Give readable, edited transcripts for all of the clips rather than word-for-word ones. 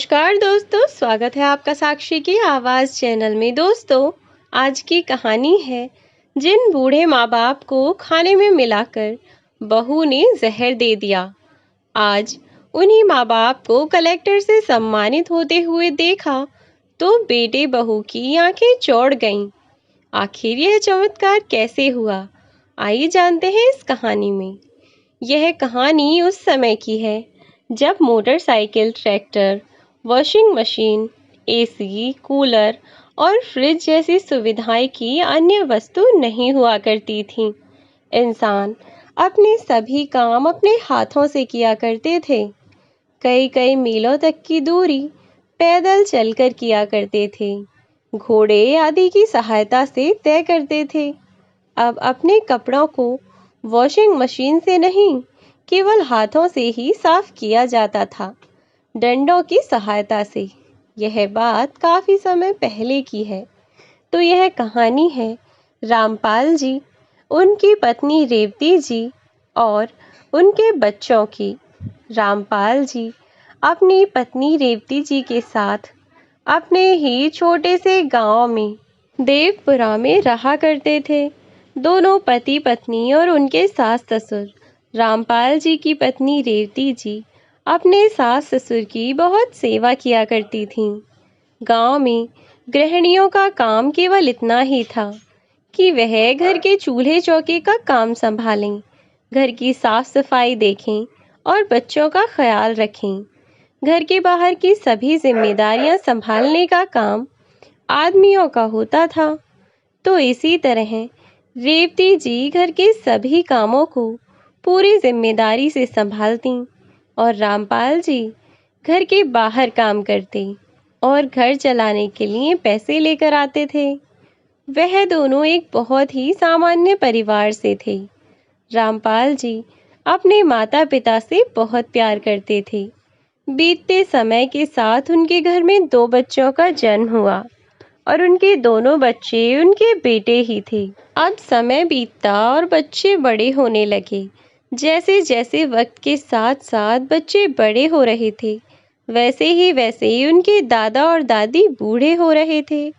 नमस्कार दोस्तों, स्वागत है आपका साक्षी की आवाज़ चैनल में। दोस्तों, आज की कहानी है जिन बूढ़े माँ बाप को खाने में मिलाकर बहू ने जहर दे दिया। आज उन्हीं माँ बाप को कलेक्टर से सम्मानित होते हुए देखा तो बेटे बहू की आंखें चौड़ गईं। आखिर यह चमत्कार कैसे हुआ, आइए जानते हैं इस कहानी में। यह कहानी उस समय की है जब motorcycle, tractor, washing machine, AC, cooler और फ्रिज जैसी सुविधाएं की अन्य वस्तु नहीं हुआ करती थीं। इंसान अपने सभी काम अपने हाथों से किया करते थे। कई कई मीलों तक की दूरी पैदल चलकर किया करते थे। घोड़े आदि की सहायता से तय करते थे। अब अपने कपड़ों को वॉशिंग मशीन से नहीं, केवल हाथों से ही साफ किया जाता था, डंडों की सहायता से। यह बात काफी समय पहले की है। तो यह कहानी है रामपाल जी, उनकी पत्नी रेवती जी और उनके बच्चों की। रामपाल जी अपनी पत्नी रेवती जी के साथ अपने ही छोटे से गांव में देवपुरा में रहा करते थे। दोनों पति पत्नी और उनके सास ससुर। रामपाल जी की पत्नी रेवती जी अपने सास ससुर की बहुत सेवा किया करती थीं। गांव में गृहिणियों का काम केवल इतना ही था कि वह घर के चूल्हे चौके का काम संभालें, घर की साफ सफाई देखें और बच्चों का ख्याल रखें। घर के बाहर की सभी जिम्मेदारियां संभालने का काम आदमियों का होता था। तो इसी तरह रेवती जी घर के सभी कामों को पूरी जिम्मेदारी से संभालती और रामपाल जी घर के बाहर काम करते और घर चलाने के लिए पैसे लेकर आते थे। वह दोनों एक बहुत ही सामान्य परिवार से थे। रामपाल जी अपने माता पिता से बहुत प्यार करते थे। बीतते समय के साथ उनके घर में 2 बच्चों का जन्म हुआ और उनके दोनों बच्चे उनके बेटे ही थे। अब समय बीतता और बच्चे बड़े होने लगे। जैसे जैसे वक्त के साथ साथ बच्चे बड़े हो रहे थे, वैसे ही उनके दादा और दादी बूढ़े हो रहे थे।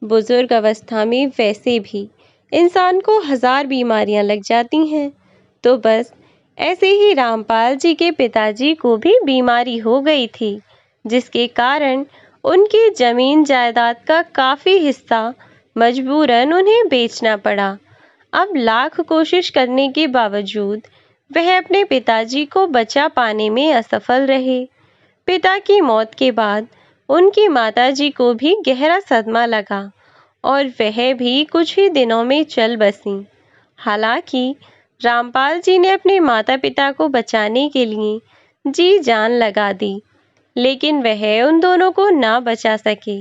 बुजुर्ग अवस्था में वैसे भी इंसान को 1000 बीमारियां लग जाती हैं। तो बस ऐसे ही रामपाल जी के पिताजी को भी बीमारी हो गई थी, जिसके कारण उनकी जमीन जायदाद का काफी हिस्सा मजबूरन उन्हें बेचना पड़ा। अब लाख कोशिश करने के बावजूद वह अपने पिताजी को बचा पाने में असफल रहे। पिता की मौत के बाद उनकी माताजी को भी गहरा सदमा लगा और वह भी कुछ ही दिनों में चल बसीं। हालांकि रामपाल जी ने अपने माता पिता को बचाने के लिए जी जान लगा दी, लेकिन वह उन दोनों को ना बचा सके।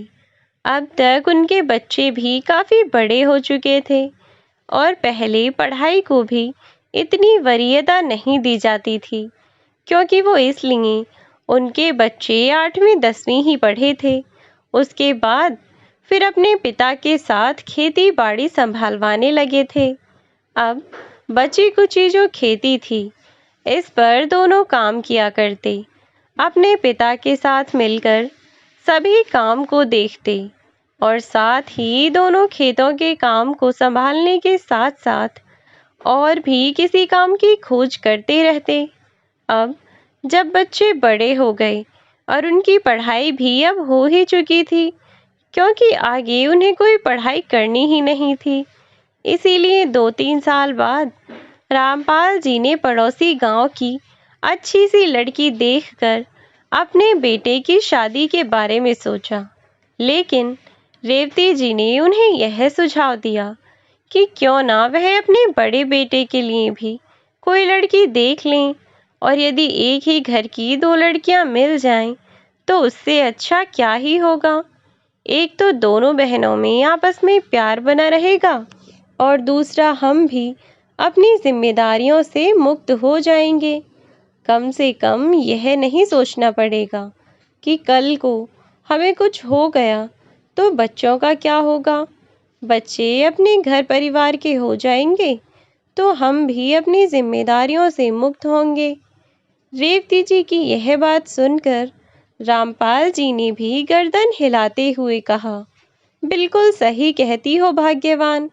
अब तक उनके बच्चे भी काफी बड़े हो चुके थे और पहले पढ़ाई को भी इतनी वरीयता नहीं दी जाती थी, क्योंकि वो इसलिए उनके बच्चे 8वीं 10वीं ही पढ़े थे। उसके बाद फिर अपने पिता के साथ खेती बाड़ी संभालवाने लगे थे। अब बची कुची जो खेती थी, इस पर दोनों काम किया करते। अपने पिता के साथ मिलकर सभी काम को देखते और साथ ही दोनों खेतों के काम को संभालने के साथ साथ और भी किसी काम की खोज करते रहते। अब जब बच्चे बड़े हो गए और उनकी पढ़ाई भी अब हो ही चुकी थी, क्योंकि आगे उन्हें कोई पढ़ाई करनी ही नहीं थी, इसीलिए 2-3 साल बाद रामपाल जी ने पड़ोसी गांव की अच्छी सी लड़की देखकर अपने बेटे की शादी के बारे में सोचा। लेकिन रेवती जी ने उन्हें यह सुझाव दिया कि क्यों ना वह अपने बड़े बेटे के लिए भी कोई लड़की देख लें, और यदि एक ही घर की 2 लड़कियां मिल जाएं तो उससे अच्छा क्या ही होगा। एक तो दोनों बहनों में आपस में प्यार बना रहेगा और दूसरा हम भी अपनी जिम्मेदारियों से मुक्त हो जाएंगे। कम से कम यह नहीं सोचना पड़ेगा कि कल को हमें कुछ हो गया तो बच्चों का क्या होगा। बच्चे अपने घर परिवार के हो जाएंगे तो हम भी अपनी जिम्मेदारियों से मुक्त होंगे। रेवती जी की यह बात सुनकर रामपाल जी ने भी गर्दन हिलाते हुए कहा, बिल्कुल सही कहती हो भाग्यवान,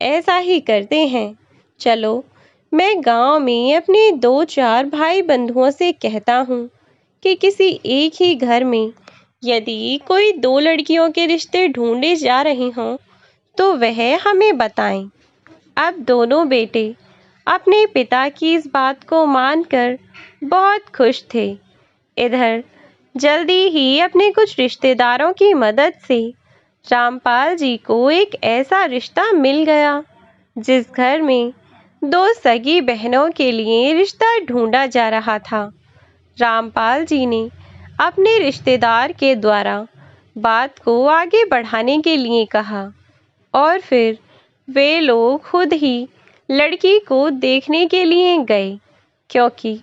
ऐसा ही करते हैं। चलो, मैं गांव में अपने 2-4 भाई बंधुओं से कहता हूँ कि किसी एक ही घर में यदि कोई 2 लड़कियों के रिश्ते ढूंढे जा रहे हों तो वह हमें बताएं। अब दोनों बेटे अपने पिता की इस बात को मानकर बहुत खुश थे। इधर जल्दी ही अपने कुछ रिश्तेदारों की मदद से रामपाल जी को एक ऐसा रिश्ता मिल गया जिस घर में 2 सगी बहनों के लिए रिश्ता ढूंढा जा रहा था। रामपाल जी ने अपने रिश्तेदार के द्वारा बात को आगे बढ़ाने के लिए कहा और फिर वे लोग खुद ही लड़की को देखने के लिए गए, क्योंकि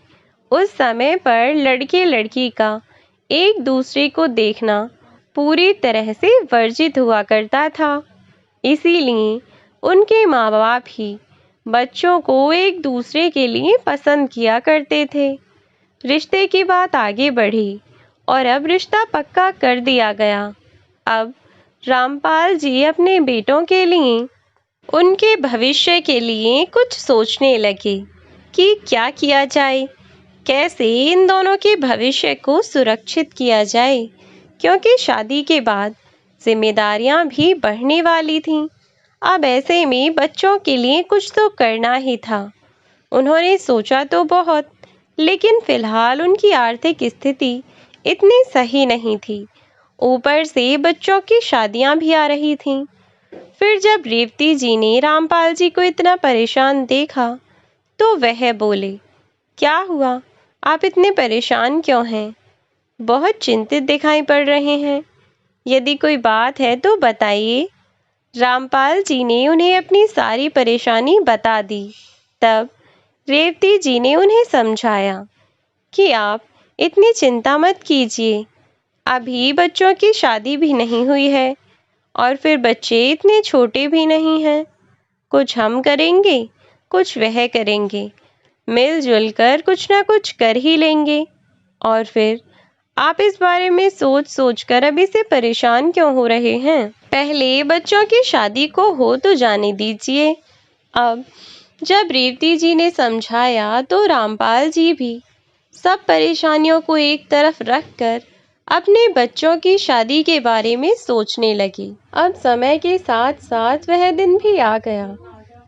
उस समय पर लड़के लड़की का एक दूसरे को देखना पूरी तरह से वर्जित हुआ करता था। इसीलिए उनके माँ बाप ही बच्चों को एक दूसरे के लिए पसंद किया करते थे। रिश्ते की बात आगे बढ़ी और अब रिश्ता पक्का कर दिया गया। अब रामपाल जी अपने बेटों के लिए, उनके भविष्य के लिए कुछ सोचने लगे कि क्या किया जाए, कैसे इन दोनों के भविष्य को सुरक्षित किया जाए, क्योंकि शादी के बाद जिम्मेदारियां भी बढ़ने वाली थीं। अब ऐसे में बच्चों के लिए कुछ तो करना ही था। उन्होंने सोचा तो बहुत, लेकिन फिलहाल उनकी आर्थिक स्थिति इतनी सही नहीं थी। ऊपर से बच्चों की शादियां भी आ रही थीं। फिर जब रेवती जी ने रामपाल जी को इतना परेशान देखा तो वह बोले, क्या हुआ, आप इतने परेशान क्यों हैं? बहुत चिंतित दिखाई पड़ रहे हैं। यदि कोई बात है तो बताइए। रामपाल जी ने उन्हें अपनी सारी परेशानी बता दी। तब रेवती जी ने उन्हें समझाया कि आप इतनी चिंता मत कीजिए, अभी बच्चों की शादी भी नहीं हुई है और फिर बच्चे इतने छोटे भी नहीं हैं। कुछ हम करेंगे, कुछ वह करेंगे, मिलजुल कर कुछ ना कुछ कर ही लेंगे। और फिर आप इस बारे में सोच सोच कर अभी से परेशान क्यों हो रहे हैं? पहले बच्चों की शादी को हो तो जाने दीजिए। अब जब रेवती जी ने समझाया तो रामपाल जी भी सब परेशानियों को एक तरफ रखकर अपने बच्चों की शादी के बारे में सोचने लगी। अब समय के साथ साथ वह दिन भी आ गया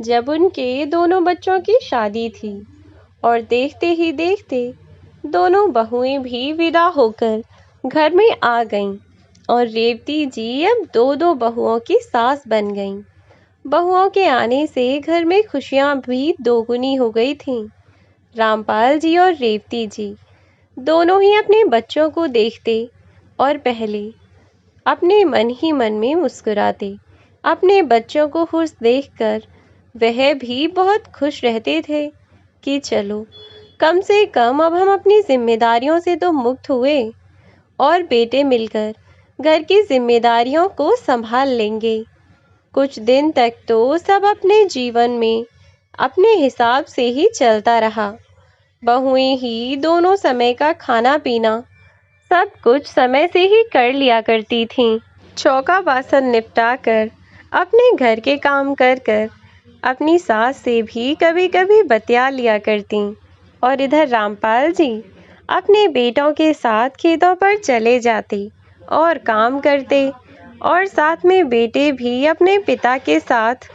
जब उनके दोनों बच्चों की शादी थी और देखते ही देखते दोनों बहुएं भी विदा होकर घर में आ गईं और रेवती जी अब 2-2 बहुओं की सास बन गईं। बहुओं के आने से घर में खुशियां भी दोगुनी हो गई थीं। रामपाल जी और रेवती जी दोनों ही अपने बच्चों को देखते और पहले अपने मन ही मन में मुस्कुराते। अपने बच्चों को खुश देखकर वह भी बहुत खुश रहते थे कि चलो, कम से कम अब हम अपनी जिम्मेदारियों से तो मुक्त हुए और बेटे मिलकर घर की जिम्मेदारियों को संभाल लेंगे। कुछ दिन तक तो सब अपने जीवन में अपने हिसाब से ही चलता रहा। बहुएं ही दोनों समय का खाना पीना सब कुछ समय से ही कर लिया करती थीं। चौका बासन निपटा कर, अपने घर के काम कर कर अपनी सास से भी कभी कभी बतिया लिया करती और इधर रामपाल जी अपने बेटों के साथ खेतों पर चले जाते और काम करते और साथ में बेटे भी अपने पिता के साथ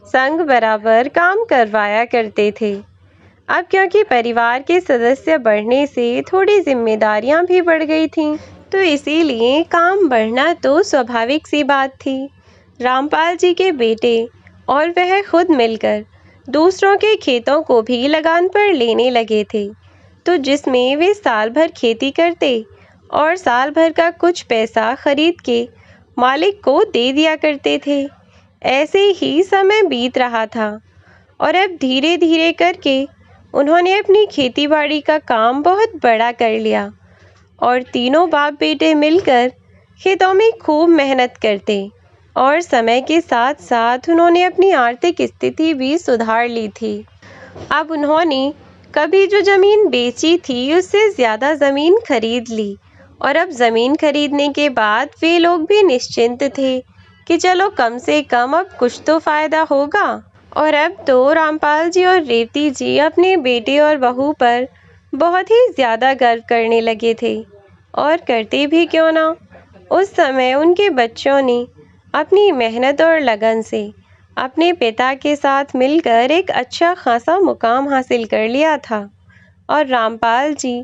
संग बराबर काम करवाया करते थे। अब क्योंकि परिवार के सदस्य बढ़ने से थोड़ी जिम्मेदारियां भी बढ़ गई थीं, तो इसीलिए काम बढ़ना तो स्वाभाविक सी बात थी। रामपाल जी के बेटे और वह खुद मिलकर दूसरों के खेतों को भी लगान पर लेने लगे थे, तो जिसमें वे साल भर खेती करते और साल भर का कुछ पैसा खरीद के मालिक को दे दिया करते थे। ऐसे ही समय बीत रहा था और अब धीरे धीरे करके उन्होंने अपनी खेतीबाड़ी का काम बहुत बड़ा कर लिया और तीनों बाप बेटे मिलकर खेतों में खूब मेहनत करते और समय के साथ साथ उन्होंने अपनी आर्थिक स्थिति भी सुधार ली थी। अब उन्होंने कभी जो ज़मीन बेची थी उससे ज़्यादा ज़मीन खरीद ली और अब ज़मीन खरीदने के बाद वे लोग भी निश्चिंत थे कि चलो कम से कम अब कुछ तो फ़ायदा होगा। और अब तो रामपाल जी और रेवती जी अपने बेटे और बहू पर बहुत ही ज़्यादा गर्व करने लगे थे। और करते भी क्यों ना, उस समय उनके बच्चों ने अपनी मेहनत और लगन से अपने पिता के साथ मिलकर एक अच्छा खासा मुकाम हासिल कर लिया था। और रामपाल जी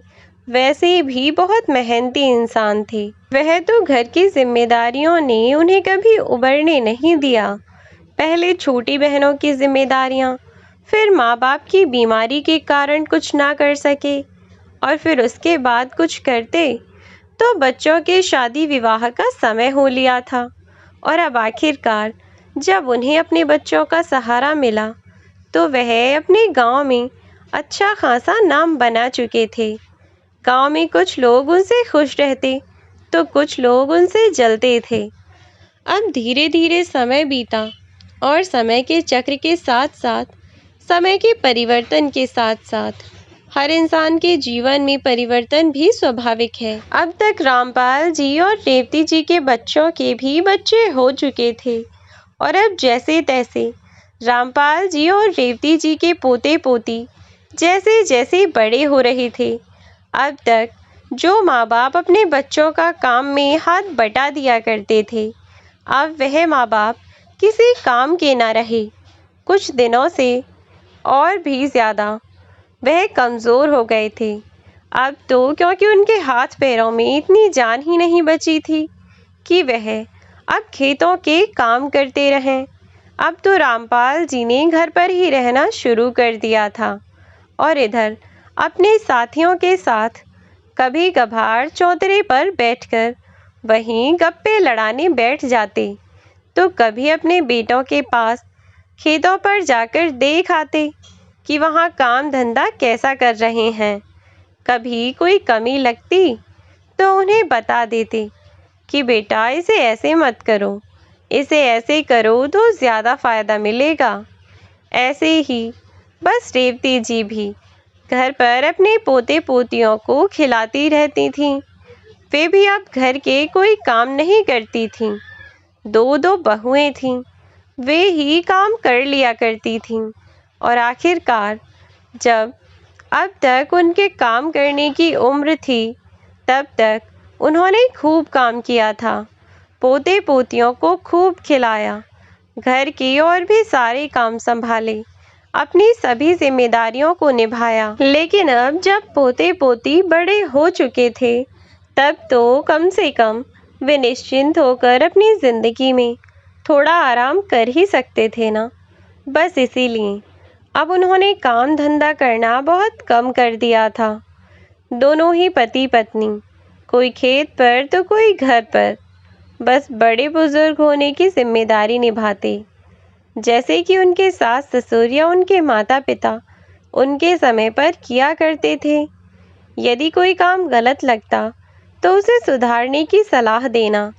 वैसे भी बहुत मेहनती इंसान थे। वह तो घर की जिम्मेदारियों ने उन्हें कभी उबरने नहीं दिया। पहले छोटी बहनों की जिम्मेदारियां, फिर माँ बाप की बीमारी के कारण कुछ ना कर सके, और फिर उसके बाद कुछ करते तो बच्चों के शादी विवाह का समय हो लिया था। और अब आखिरकार जब उन्हें अपने बच्चों का सहारा मिला तो वह अपने गांव में अच्छा खासा नाम बना चुके थे। गांव में कुछ लोग उनसे खुश रहते तो कुछ लोग उनसे जलते थे। अब धीरे धीरे समय बीता और समय के चक्र के साथ साथ, समय के परिवर्तन के साथ साथ हर इंसान के जीवन में परिवर्तन भी स्वाभाविक है। अब तक रामपाल जी और रेवती जी के बच्चों के भी बच्चे हो चुके थे और अब जैसे तैसे रामपाल जी और रेवती जी के पोते पोती जैसे जैसे बड़े हो रहे थे, अब तक जो माँ बाप अपने बच्चों का काम में हाथ बटा दिया करते थे, अब वह माँ बाप किसी काम के ना रहे। कुछ दिनों से और भी ज़्यादा वह कमज़ोर हो गए थे। अब तो क्योंकि उनके हाथ पैरों में इतनी जान ही नहीं बची थी कि वह अब खेतों के काम करते रहें। अब तो रामपाल जी ने घर पर ही रहना शुरू कर दिया था और इधर अपने साथियों के साथ कभी कभार चौतरे पर बैठकर वहीं गप्पे लड़ाने बैठ जाते, तो कभी अपने बेटों के पास खेतों पर जाकर देख आते कि वहाँ काम धंधा कैसा कर रहे हैं। कभी कोई कमी लगती तो उन्हें बता देते कि बेटा इसे ऐसे मत करो, इसे ऐसे करो तो ज़्यादा फायदा मिलेगा। ऐसे ही बस रेवती जी भी घर पर अपने पोते पोतियों को खिलाती रहती थीं। वे भी अब घर के कोई काम नहीं करती थीं। दो दो बहुएं थीं, वे ही काम कर लिया करती थीं। और आखिरकार जब अब तक उनके काम करने की उम्र थी, तब तक उन्होंने खूब काम किया था, पोते पोतियों को खूब खिलाया, घर के और भी सारे काम संभाले, अपनी सभी जिम्मेदारियों को निभाया। लेकिन अब जब पोते पोती बड़े हो चुके थे, तब तो कम से कम वे निश्चिंत होकर अपनी जिंदगी में थोड़ा आराम कर ही सकते थे ना। बस इसीलिए अब उन्होंने काम धंधा करना बहुत कम कर दिया था। दोनों ही पति पत्नी, कोई खेत पर तो कोई घर पर, बस बड़े बुजुर्ग होने की जिम्मेदारी निभाते, जैसे कि उनके सास ससुर या उनके माता पिता उनके समय पर किया करते थे। यदि कोई काम गलत लगता तो उसे सुधारने की सलाह देना,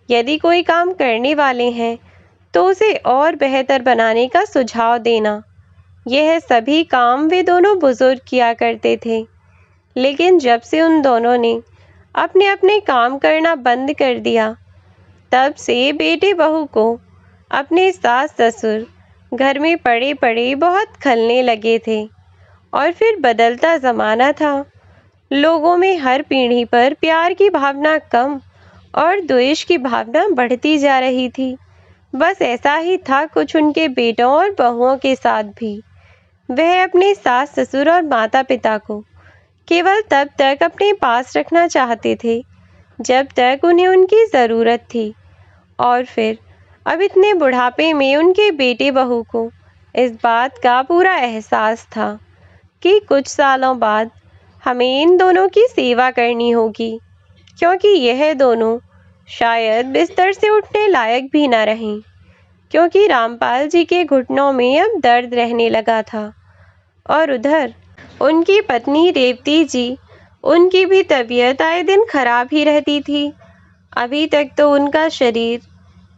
यदि कोई काम करने वाले हैं तो उसे और बेहतर बनाने का सुझाव देना, यह सभी काम वे दोनों बुजुर्ग किया करते थे। लेकिन जब से उन दोनों ने अपने अपने काम करना बंद कर दिया, तब से बेटे बहू को अपने सास ससुर घर में पड़े पड़े बहुत खलने लगे थे। और फिर बदलता ज़माना था, लोगों में हर पीढ़ी पर प्यार की भावना कम और द्वेष की भावना बढ़ती जा रही थी। बस ऐसा ही था कुछ उनके बेटों और बहुओं के साथ भी। वह अपने सास ससुर और माता पिता को केवल तब तक अपने पास रखना चाहते थे जब तक उन्हें उनकी ज़रूरत थी, और फिर अब इतने बुढ़ापे में उनके बेटे बहू को इस बात का पूरा एहसास था कि कुछ सालों बाद हमें इन दोनों की सेवा करनी होगी, क्योंकि यह दोनों शायद बिस्तर से उठने लायक भी ना रहें, क्योंकि रामपाल जी के घुटनों में अब दर्द रहने लगा था। और उधर उनकी पत्नी रेवती जी, उनकी भी तबीयत आए दिन खराब ही रहती थी। अभी तक तो उनका शरीर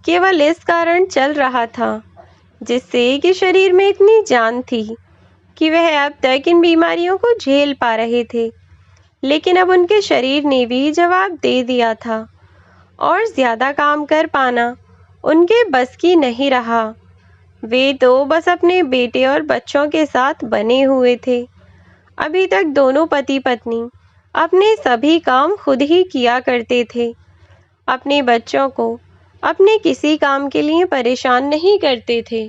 केवल इस कारण चल रहा था जिससे कि शरीर में इतनी जान थी कि वह अब तक इन बीमारियों को झेल पा रहे थे। लेकिन अब उनके शरीर ने भी जवाब दे दिया था और ज्यादा काम कर पाना उनके बस की नहीं रहा। वे तो बस अपने बेटे और बच्चों के साथ बने हुए थे। अभी तक दोनों पति पत्नी अपने सभी काम खुद ही किया करते थे। अपने बच्चों को अपने किसी काम के लिए परेशान नहीं करते थे।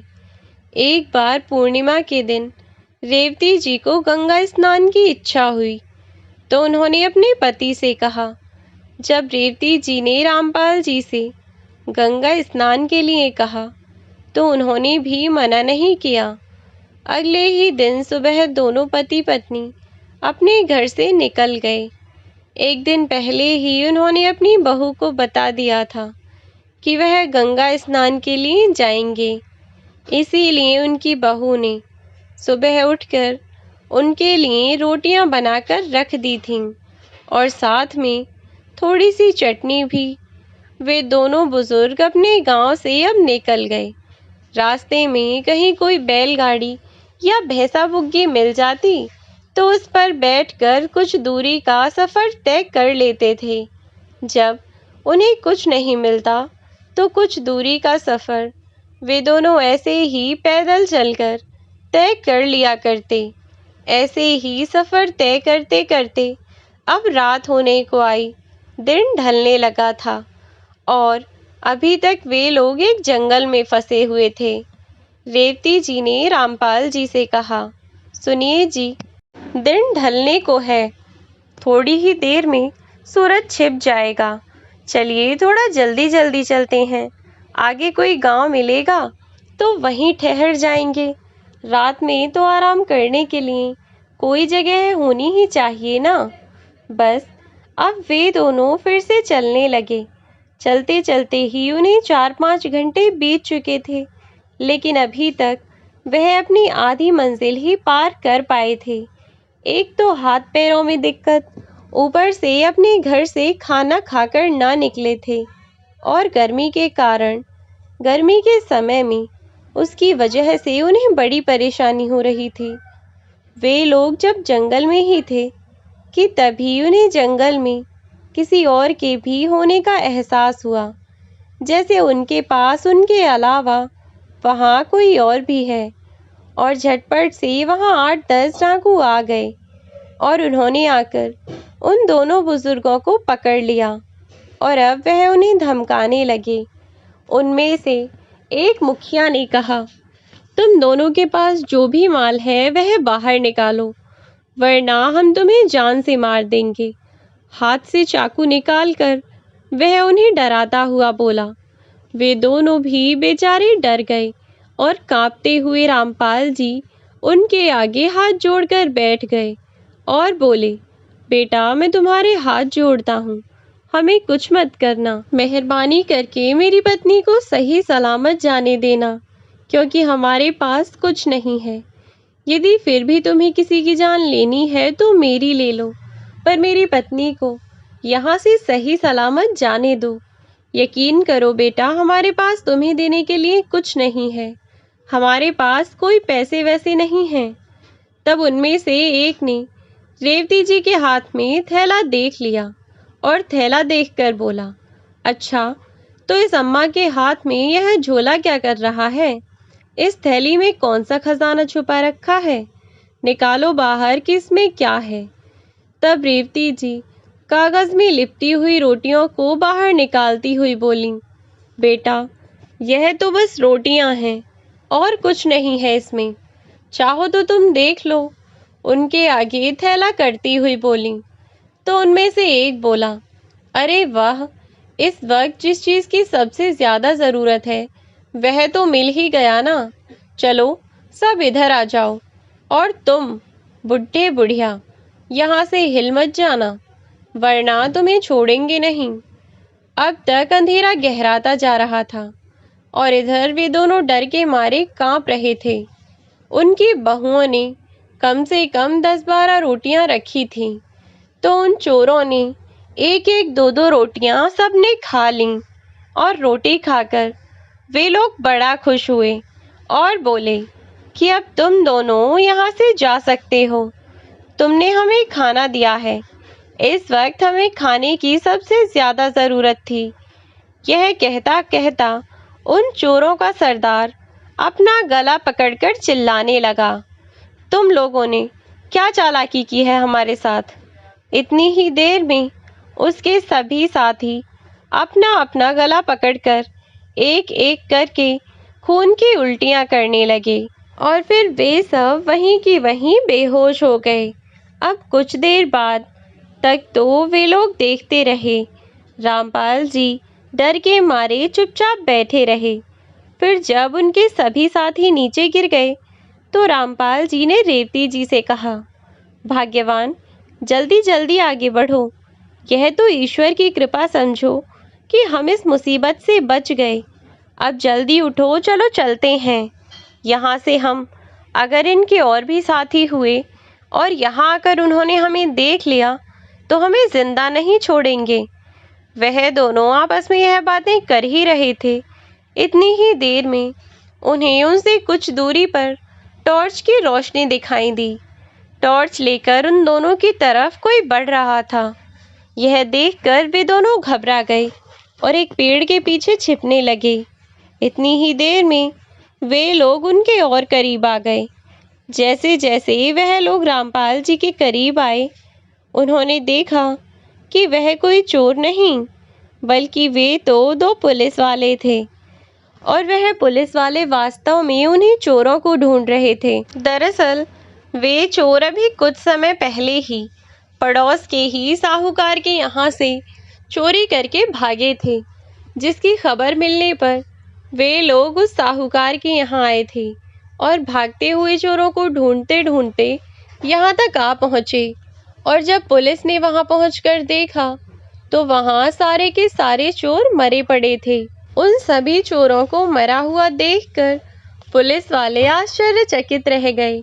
एक बार पूर्णिमा के दिन रेवती जी को गंगा स्नान की इच्छा हुई, तो उन्होंने अपने पति से कहा। जब रेवती जी ने रामपाल जी से गंगा स्नान के लिए कहा, तो उन्होंने भी मना नहीं किया। अगले ही दिन सुबह दोनों पति पत्नी अपने घर से निकल गए। एक दिन पहले ही उन्होंने अपनी बहू को बता दिया था कि वह गंगा स्नान के लिए जाएंगे। इसीलिए उनकी बहू ने सुबह उठकर उनके लिए रोटियां बनाकर रख दी थीं और साथ में थोड़ी सी चटनी भी। वे दोनों बुजुर्ग अपने गांव से अब निकल गए। रास्ते में कहीं कोई बैलगाड़ी या भैंसा बुग्गी मिल जाती तो उस पर बैठकर कुछ दूरी का सफर तय कर लेते थे। जब उन्हें कुछ नहीं मिलता तो कुछ दूरी का सफर वे दोनों ऐसे ही पैदल चलकर तय कर लिया करते। ऐसे ही सफर तय करते करते अब रात होने को आई। दिन ढलने लगा था और अभी तक वे लोग एक जंगल में फंसे हुए थे। रेवती जी ने रामपाल जी से कहा, सुनिए जी, दिन ढलने को है, थोड़ी ही देर में सूरज छिप जाएगा। चलिए थोड़ा जल्दी जल्दी चलते हैं। आगे कोई गांव मिलेगा तो वहीं ठहर जाएंगे। रात में तो आराम करने के लिए कोई जगह होनी ही चाहिए ना। बस अब वे दोनों फिर से चलने लगे। चलते चलते ही उन्हें 4-5 घंटे बीत चुके थे, लेकिन अभी तक वह अपनी आधी मंजिल ही पार कर पाए थे। एक तो हाथ पैरों में दिक्कत, ऊपर से अपने घर से खाना खाकर ना निकले थे और गर्मी के कारण गर्मी के समय में उसकी वजह से उन्हें बड़ी परेशानी हो रही थी। वे लोग जब जंगल में ही थे कि तभी उन्हें जंगल में किसी और के भी होने का एहसास हुआ, जैसे उनके पास उनके अलावा वहाँ कोई और भी है। और झटपट से वहाँ 8-10 डाकू आ गए और उन्होंने आकर उन दोनों बुजुर्गों को पकड़ लिया और अब वह उन्हें धमकाने लगे। उनमें से एक मुखिया ने कहा, तुम दोनों के पास जो भी माल है वह बाहर निकालो, वरना हम तुम्हें जान से मार देंगे। हाथ से चाकू निकालकर वह उन्हें डराता हुआ बोला। वे दोनों भी बेचारे डर गए और कांपते हुए रामपाल जी उनके आगे हाथ जोड़कर बैठ गए और बोले, बेटा मैं तुम्हारे हाथ जोड़ता हूँ, हमें कुछ मत करना। मेहरबानी करके मेरी पत्नी को सही सलामत जाने देना, क्योंकि हमारे पास कुछ नहीं है। यदि फिर भी तुम्हें किसी की जान लेनी है तो मेरी ले लो, पर मेरी पत्नी को यहाँ से सही सलामत जाने दो। यकीन करो बेटा, हमारे पास तुम्हें देने के लिए कुछ नहीं है। हमारे पास कोई पैसे वैसे नहीं हैं। तब उनमें से एक ने रेवती जी के हाथ में थैला देख लिया और थैला देखकर बोला, अच्छा, तो इस अम्मा के हाथ में यह झोला क्या कर रहा है? इस थैली में कौन सा खजाना छुपा रखा है? निकालो बाहर कि इसमें क्या है। तब रेवती जी कागज में लिपटी हुई रोटियों को बाहर निकालती हुई बोली, बेटा यह तो बस रोटियां हैं और कुछ नहीं है इसमें, चाहो तो तुम देख लो। उनके आगे थैला करती हुई बोली। तो उनमें से एक बोला, अरे वाह, इस वक्त जिस चीज की सबसे ज्यादा जरूरत है वह तो मिल ही गया ना। चलो सब इधर आ जाओ, और तुम बुढ़े बुढ़िया यहाँ से हिल मत जाना, वरना तुम्हें छोड़ेंगे नहीं। अब तक अंधेरा गहराता जा रहा था और इधर वे दोनों डर के मारे कांप रहे थे। उनकी बहुओं ने कम से कम 10-12 रोटियां रखी थीं, तो उन चोरों ने एक एक दो दो रोटियां सबने खा लीं और रोटी खाकर वे लोग बड़ा खुश हुए और बोले कि अब तुम दोनों यहाँ से जा सकते हो, तुमने हमें खाना दिया है, इस वक्त हमें खाने की सबसे ज्यादा जरूरत थी। यह कहता कहता उन चोरों का सरदार अपना गला पकड़कर चिल्लाने लगा, तुम लोगों ने क्या चालाकी की है हमारे साथ। इतनी ही देर में उसके सभी साथी अपना अपना गला पकड़कर एक एक करके खून की उल्टियां करने लगे और फिर वे सब वहीं की वहीं बेहोश हो गए। अब कुछ देर बाद तक तो वे लोग देखते रहे। रामपाल जी डर के मारे चुपचाप बैठे रहे। फिर जब उनके सभी साथी नीचे गिर गए तो रामपाल जी ने रेवती जी से कहा, भाग्यवान, जल्दी जल्दी आगे बढ़ो। यह तो ईश्वर की कृपा समझो कि हम इस मुसीबत से बच गए। अब जल्दी उठो, चलो चलते हैं यहाँ से हम। अगर इनके और भी साथी हुए और यहाँ आकर उन्होंने हमें देख लिया तो हमें जिंदा नहीं छोड़ेंगे। वह दोनों आपस में यह बातें कर ही रहे थे। इतनी ही देर में उन्हें उनसे कुछ दूरी पर टॉर्च की रोशनी दिखाई दी। टॉर्च लेकर उन दोनों की तरफ कोई बढ़ रहा था। यह देखकर वे दोनों घबरा गए और एक पेड़ के पीछे छिपने लगे। इतनी ही देर में वे लोग उनके और करीब आ गए। जैसे जैसे वह लोग रामपाल जी के करीब आए, उन्होंने देखा कि वह कोई चोर नहीं बल्कि वे तो दो पुलिस वाले थे और वह पुलिस वाले वास्तव में उन्हीं चोरों को ढूंढ रहे थे। दरअसल वे चोर अभी कुछ समय पहले ही पड़ोस के ही साहूकार के यहाँ से चोरी करके भागे थे, जिसकी खबर मिलने पर वे लोग उस साहूकार के यहाँ आए थे और भागते हुए चोरों को ढूंढते ढूंढते यहाँ तक आ पहुँचे। और जब पुलिस ने वहाँ पहुँचकर देखा तो वहाँ सारे के सारे चोर मरे पड़े थे। उन सभी चोरों को मरा हुआ देखकर पुलिस वाले आश्चर्यचकित रह गए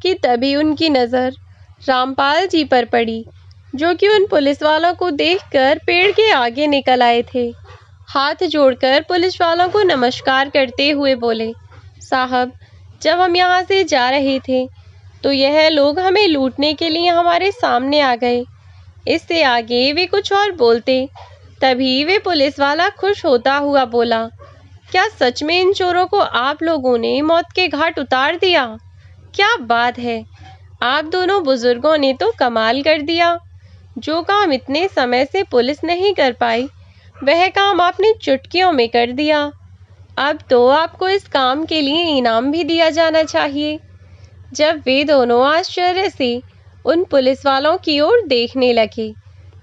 कि तभी उनकी नज़र रामपाल जी पर पड़ी, जो कि उन पुलिस वालों को देखकर पेड़ के आगे निकल आए थे। हाथ जोड़कर पुलिस वालों को नमस्कार करते हुए बोले, साहब, जब हम यहाँ से जा रहे थे तो यह लोग हमें लूटने के लिए हमारे सामने आ गए। इससे आगे वे कुछ और बोलते, तभी वे पुलिस वाला खुश होता हुआ बोला, क्या सच में इन चोरों को आप लोगों ने मौत के घाट उतार दिया? क्या बात है, आप दोनों बुजुर्गों ने तो कमाल कर दिया। जो काम इतने समय से पुलिस नहीं कर पाई, वह काम आपने चुटकियों में कर दिया। अब तो आपको इस काम के लिए इनाम भी दिया जाना चाहिए। जब वे दोनों आश्चर्य से उन पुलिस वालों की ओर देखने लगे,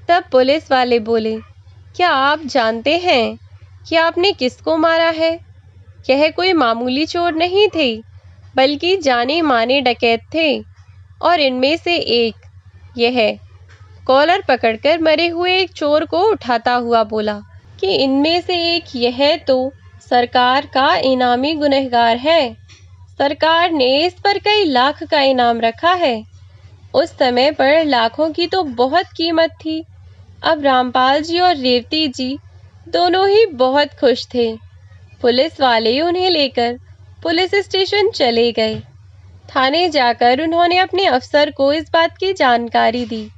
तब पुलिस वाले बोले, क्या आप जानते हैं कि आपने किसको मारा है? यह कोई मामूली चोर नहीं थे, बल्कि जाने माने डकैत थे। और इनमें से एक, यह कॉलर पकड़कर मरे हुए एक चोर को उठाता हुआ बोला कि इनमें से एक यह तो सरकार का इनामी गुनहगार है। सरकार ने इस पर कई लाख का इनाम रखा है। उस समय पर लाखों की तो बहुत कीमत थी। अब रामपाल जी और रेवती जी दोनों ही बहुत खुश थे। पुलिस वाले उन्हें लेकर पुलिस स्टेशन चले गए। थाने जाकर उन्होंने अपने अफसर को इस बात की जानकारी दी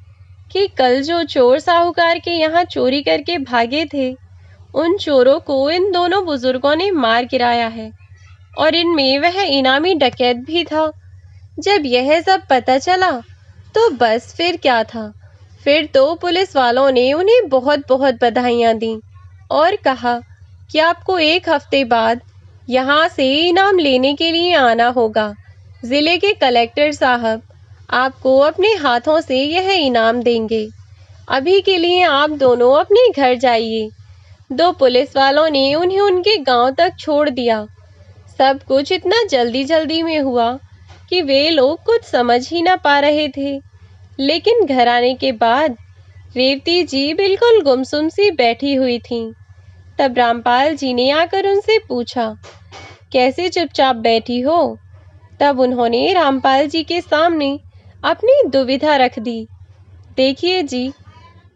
कि कल जो चोर साहूकार के यहाँ चोरी करके भागे थे, उन चोरों को इन दोनों बुजुर्गों ने मार गिराया है और इनमें वह इनामी डकैत भी था। जब यह सब पता चला तो बस फिर क्या था, फिर तो पुलिस वालों ने उन्हें बहुत बहुत बधाइयाँ दी और कहा कि आपको एक हफ्ते बाद यहाँ से इनाम लेने के लिए आना होगा। ज़िले के कलेक्टर साहब आपको अपने हाथों से यह इनाम देंगे। अभी के लिए आप दोनों अपने घर जाइए। दो पुलिस वालों ने उन्हें उनके गांव तक छोड़ दिया। सब कुछ इतना जल्दी जल्दी में हुआ कि वे लोग कुछ समझ ही ना पा रहे थे। लेकिन घर आने के बाद रेवती जी बिल्कुल गुमसुम सी बैठी हुई थीं। तब रामपाल जी ने आकर उनसे पूछा, कैसे चुपचाप बैठी हो? तब उन्होंने रामपाल जी के सामने अपनी दुविधा रख दी। देखिए जी,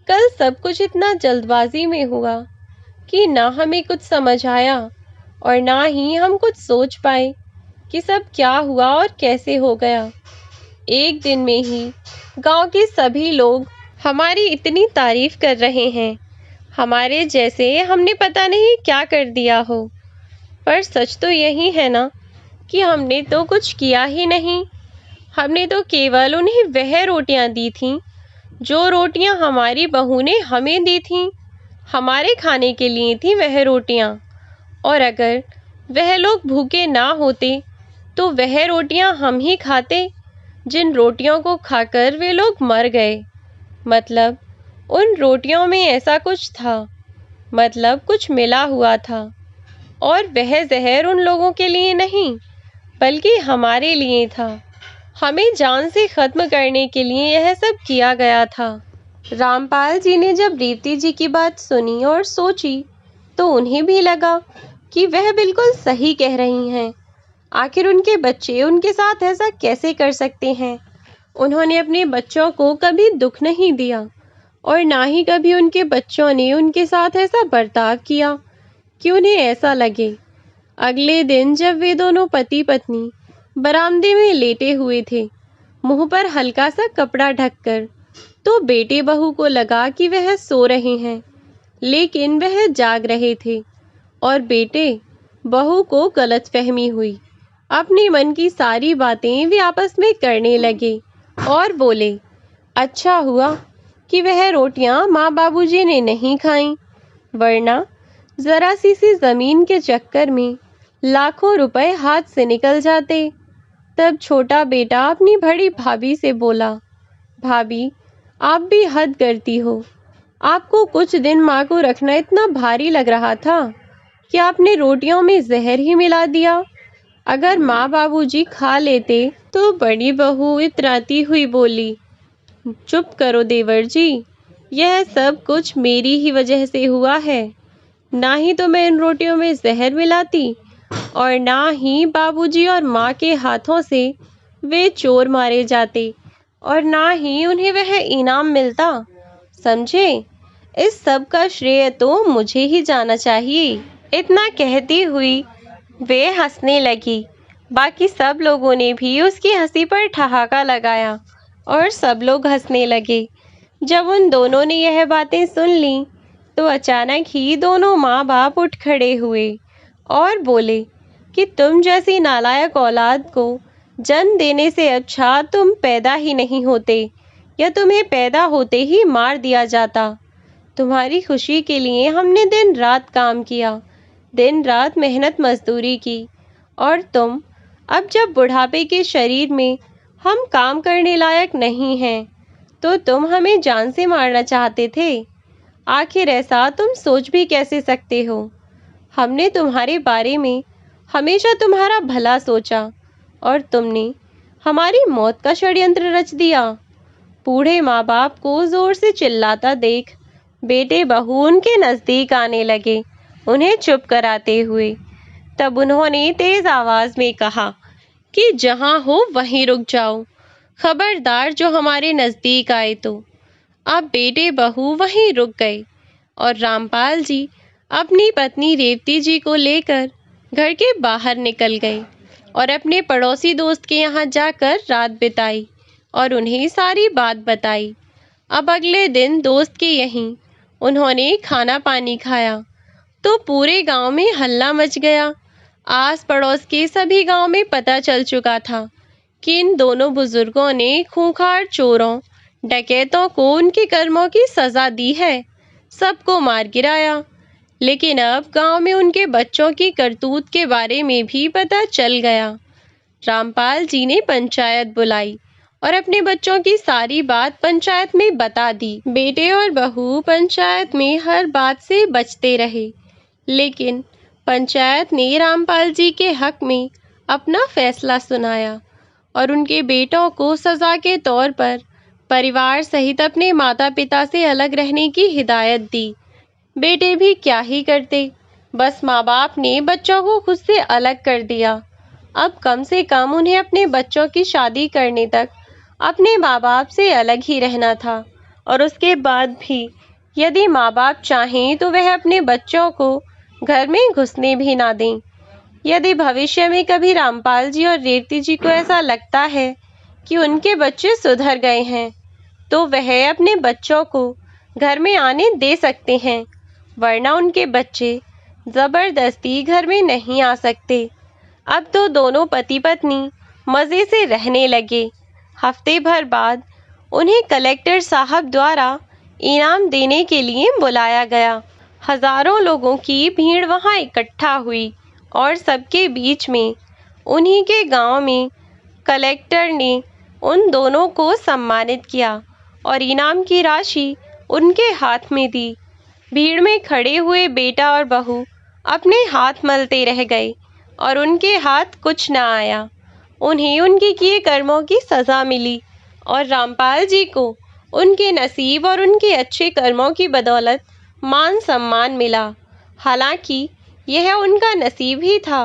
कल सब कुछ इतना जल्दबाजी में हुआ कि ना हमें कुछ समझ आया और ना ही हम कुछ सोच पाए कि सब क्या हुआ और कैसे हो गया। एक दिन में ही गांव के सभी लोग हमारी इतनी तारीफ कर रहे हैं, हमारे जैसे हमने पता नहीं क्या कर दिया हो। पर सच तो यही है ना कि हमने तो कुछ किया ही नहीं। हमने तो केवल उन्हें वह रोटियां दी थीं जो रोटियां हमारी बहू ने हमें दी थीं। हमारे खाने के लिए थी वह रोटियां। और अगर वह लोग भूखे ना होते तो वह रोटियां हम ही खाते जिन रोटियों को खाकर वे लोग मर गए। मतलब उन रोटियों में ऐसा कुछ था, मतलब कुछ मिला हुआ था। और वह जहर उन लोगों के लिए नहीं बल्कि हमारे लिए था। हमें जान से खत्म करने के लिए यह सब किया गया था। रामपाल जी ने जब रेवती जी की बात सुनी और सोची तो उन्हें भी लगा कि वह बिल्कुल सही कह रही हैं। आखिर उनके बच्चे उनके साथ ऐसा कैसे कर सकते हैं। उन्होंने अपने बच्चों को कभी दुख नहीं दिया और ना ही कभी उनके बच्चों ने उनके साथ ऐसा बर्ताव किया कि उन्हें ऐसा लगे। अगले दिन जब वे दोनों पति पत्नी बरामदे में लेटे हुए थे, मुंह पर हल्का सा कपड़ा ढककर, तो बेटे बहू को लगा कि वह सो रहे हैं, लेकिन वह जाग रहे थे। और बेटे बहू को गलतफहमी हुई। अपने मन की सारी बातें वे आपस में करने लगे और बोले, अच्छा हुआ कि वह रोटियां माँ बाबूजी ने नहीं खाईं, वरना जरा सी जमीन के चक्कर में लाखों रुपए हाथ से निकल जाते। तब छोटा बेटा अपनी बड़ी भाभी से बोला, भाभी आप भी हद करती हो। आपको कुछ दिन माँ को रखना इतना भारी लग रहा था कि आपने रोटियों में जहर ही मिला दिया। अगर माँ बाबूजी खा लेते। तो बड़ी बहू इतराती हुई बोली, चुप करो देवर जी, यह सब कुछ मेरी ही वजह से हुआ है। ना ही तो मैं इन रोटियों में जहर मिलाती और ना ही बाबूजी और माँ के हाथों से वे चोर मारे जाते और ना ही उन्हें वह इनाम मिलता। समझे? इस सब का श्रेय तो मुझे ही जाना चाहिए। इतना कहती हुई वे हंसने लगी। बाकी सब लोगों ने भी उसकी हंसी पर ठहाका लगाया और सब लोग हंसने लगे। जब उन दोनों ने यह बातें सुन लीं तो अचानक ही दोनों माँ बाप उठ खड़े हुए और बोले कि तुम जैसी नालायक औलाद को जन्म देने से अच्छा तुम पैदा ही नहीं होते, या तुम्हें पैदा होते ही मार दिया जाता। तुम्हारी खुशी के लिए हमने दिन रात काम किया, दिन रात मेहनत मजदूरी की, और तुम अब जब बुढ़ापे के शरीर में हम काम करने लायक नहीं हैं तो तुम हमें जान से मारना चाहते थे। आखिर ऐसा तुम सोच भी कैसे सकते हो। हमने तुम्हारे बारे में हमेशा तुम्हारा भला सोचा और तुमने हमारी मौत का षड्यंत्र रच दिया। बूढ़े माँ बाप को जोर से चिल्लाता देख बेटे बहू उनके नजदीक आने लगे, उन्हें चुप कराते हुए। तब उन्होंने तेज आवाज में कहा कि जहां हो वहीं रुक जाओ, खबरदार जो हमारे नजदीक आए तो। अब बेटे बहू वहीं रुक गए और रामपाल जी अपनी पत्नी रेवती जी को लेकर घर के बाहर निकल गए और अपने पड़ोसी दोस्त के यहाँ जाकर रात बिताई और उन्हें सारी बात बताई। अब अगले दिन दोस्त के यहीं उन्होंने खाना पानी खाया तो पूरे गांव में हल्ला मच गया। आस पड़ोस के सभी गांव में पता चल चुका था कि इन दोनों बुजुर्गों ने खूंखार चोरों डकैतों को उनके कर्मों की सजा दी है, सबको मार गिराया। लेकिन अब गांव में उनके बच्चों की करतूत के बारे में भी पता चल गया। रामपाल जी ने पंचायत बुलाई और अपने बच्चों की सारी बात पंचायत में बता दी। बेटे और बहू पंचायत में हर बात से बचते रहे, लेकिन पंचायत ने रामपाल जी के हक में अपना फैसला सुनाया और उनके बेटों को सजा के तौर पर परिवार सहित अपने माता पिता से अलग रहने की हिदायत दी। बेटे भी क्या ही करते, बस माँ बाप ने बच्चों को खुद से अलग कर दिया। अब कम से कम उन्हें अपने बच्चों की शादी करने तक अपने माँ बाप से अलग ही रहना था, और उसके बाद भी यदि माँ बाप चाहें तो वह अपने बच्चों को घर में घुसने भी ना दें। यदि भविष्य में कभी रामपाल जी और रेवती जी को ऐसा लगता है कि उनके बच्चे सुधर गए हैं तो वह अपने बच्चों को घर में आने दे सकते हैं, वरना उनके बच्चे जबरदस्ती घर में नहीं आ सकते। अब तो दोनों पति पत्नी मज़े से रहने लगे। हफ्ते भर बाद उन्हें कलेक्टर साहब द्वारा इनाम देने के लिए बुलाया गया। हजारों लोगों की भीड़ वहां इकट्ठा हुई और सबके बीच में उन्हीं के गांव में कलेक्टर ने उन दोनों को सम्मानित किया और इनाम की राशि उनके हाथ में दी। भीड़ में खड़े हुए बेटा और बहू अपने हाथ मलते रह गए और उनके हाथ कुछ न आया। उन्हें उनके किए कर्मों की सजा मिली और रामपाल जी को उनके नसीब और उनके अच्छे कर्मों की बदौलत मान सम्मान मिला। हालांकि यह उनका नसीब ही था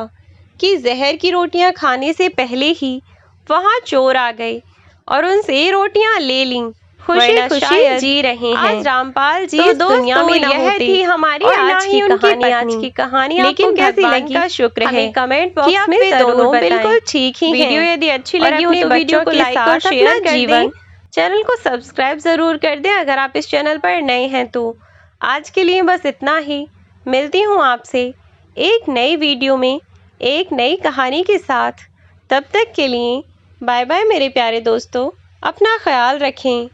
कि जहर की रोटियां खाने से पहले ही वहां चोर आ गए और उनसे रोटियां ले लीं। खुशी खुशी जी रहे हैं। आज रामपाल जी इस दुनिया में न होते। थी हमारी आज की कहानी लेकिन कैसी लगी का शुक्र है कमेंट बॉक्स में जरूर बिल्कुल ठीक ही वीडियो यदि अच्छी लगी हो तो वीडियो को लाइक और शेयर कर दें। चैनल को सब्सक्राइब जरूर कर दें अगर आप इस चैनल पर नए हैं तो। आज के लिए बस इतना ही। मिलती हूँ आपसे एक नई वीडियो में एक नई कहानी के साथ। तब तक के लिए बाय बाय मेरे प्यारे दोस्तों, अपना ख्याल रखें।